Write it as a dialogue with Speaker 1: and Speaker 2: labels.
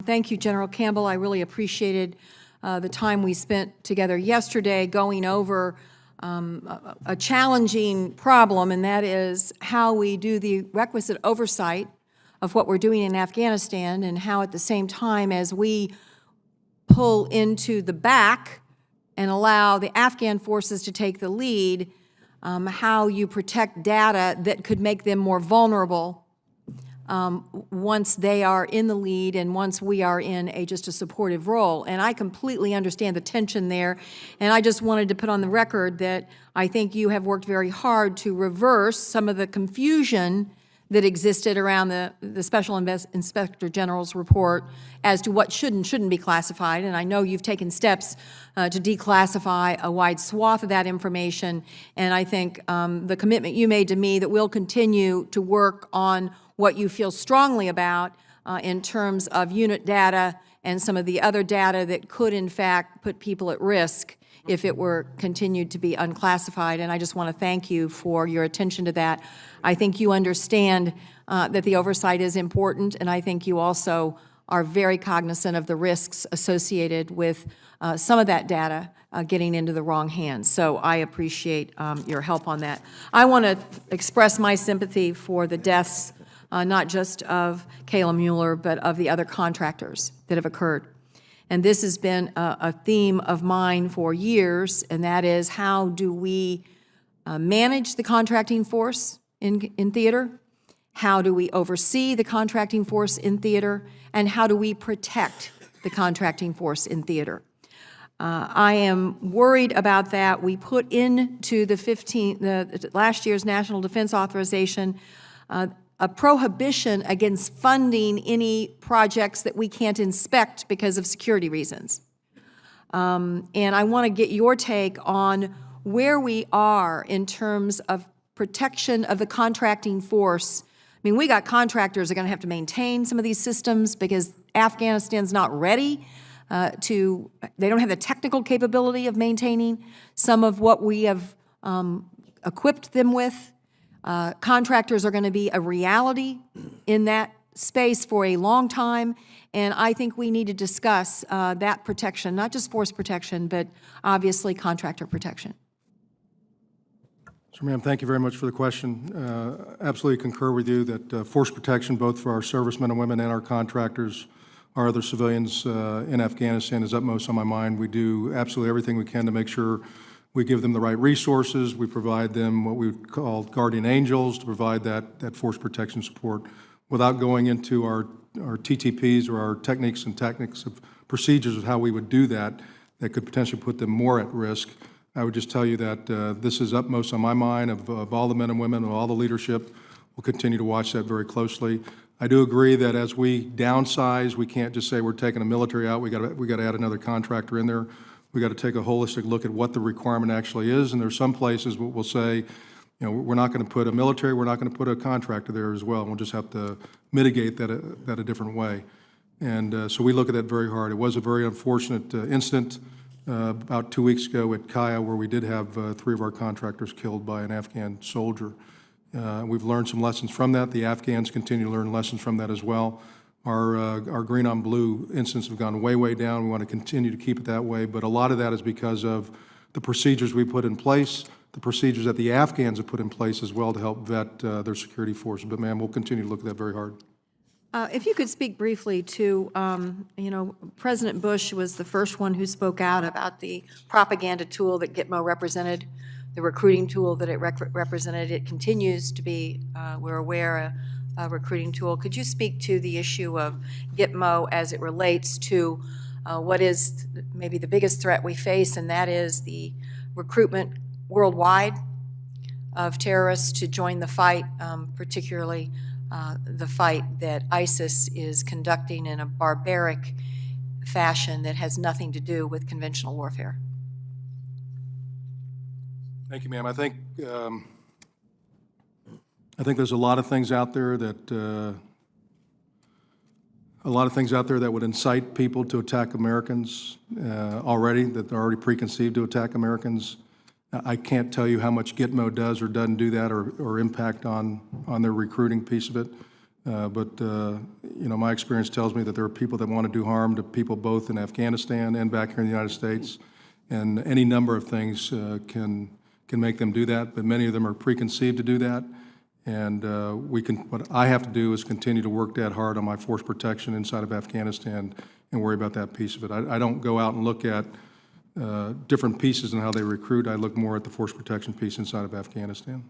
Speaker 1: Thank you, General Campbell. I really appreciated the time we spent together yesterday going over a challenging problem, and that is how we do the requisite oversight of what we're doing in Afghanistan, and how at the same time as we pull into the back and allow the Afghan forces to take the lead, how you protect data that could make them more vulnerable once they are in the lead and once we are in just a supportive role. And I completely understand the tension there, and I just wanted to put on the record that I think you have worked very hard to reverse some of the confusion that existed around the Special Inspector General's report as to what should and shouldn't be classified. And I know you've taken steps to declassify a wide swath of that information. And I think the commitment you made to me that we'll continue to work on what you feel strongly about in terms of unit data and some of the other data that could, in fact, put people at risk if it were continued to be unclassified. And I just want to thank you for your attention to that. I think you understand that the oversight is important, and I think you also are very cognizant of the risks associated with some of that data getting into the wrong hands. So I appreciate your help on that. I want to express my sympathy for the deaths, not just of Kayla Mueller, but of the other contractors that have occurred. And this has been a theme of mine for years, and that is, how do we manage the contracting force in theater? How do we oversee the contracting force in theater? And how do we protect the contracting force in theater? I am worried about that. We put into the last year's National Defense Authorization a prohibition against funding any projects that we can't inspect because of security reasons. And I want to get your take on where we are in terms of protection of the contracting force. I mean, we got contractors that are going to have to maintain some of these systems because Afghanistan's not ready they don't have the technical capability of maintaining some of what we have equipped them with. Contractors are going to be a reality in that space for a long time, and I think we need to discuss that protection, not just force protection, but obviously contractor protection.
Speaker 2: So, ma'am, thank you very much for the question. Absolutely concur with you that force protection, both for our servicemen and women and our contractors, our other civilians in Afghanistan, is utmost on my mind. We do absolutely everything we can to make sure we give them the right resources. We provide them what we call guardian angels to provide that force protection support. Without going into our TTPs or our techniques of procedures of how we would do that could potentially put them more at risk, I would just tell you that this is utmost on my mind of all the men and women, of all the leadership. We'll continue to watch that very closely. I do agree that as we downsize, we can't just say we're taking a military out. We got to add another contractor in there. We got to take a holistic look at what the requirement actually is. And there's some places we'll say, you know, we're not going to put a military, we're not going to put a contractor there as well. We'll just have to mitigate that a different way. And so we look at that very hard. It was a very unfortunate incident about 2 weeks ago at Kaya, where we did have 3 of our contractors killed by an Afghan soldier. We've learned some lessons from that. The Afghans continue to learn lessons from that as well. Our green on blue incidents have gone way, way down. We want to continue to keep it that way, but a lot of that is because of the procedures we put in place, the procedures that the Afghans have put in place as well to help vet their security forces. But, ma'am, we'll continue to look at that very hard.
Speaker 1: If you could speak briefly to, you know, President Bush was the first one who spoke out about the propaganda tool that Gitmo represented, the recruiting tool that it represented. It continues to be, we're aware, a recruiting tool. Could you speak to the issue of Gitmo as it relates to what is maybe the biggest threat we face, and that is the recruitment worldwide of terrorists to join the fight, particularly the fight that ISIS is conducting in a barbaric fashion that has nothing to do with conventional warfare?
Speaker 2: Thank you, ma'am. I think there's a lot of things out there that would incite people to attack Americans already, that are already preconceived to attack Americans. I can't tell you how much Gitmo does or doesn't do that or impact on their recruiting piece of it. You know, my experience tells me that there are people that want to do harm to people both in Afghanistan and back here in the United States, and any number of things can make them do that, but many of them are preconceived to do that. And what I have to do is continue to work that hard on my force protection inside of Afghanistan and worry about that piece of it. I don't go out and look at different pieces and how they recruit. I look more at the force protection piece inside of Afghanistan.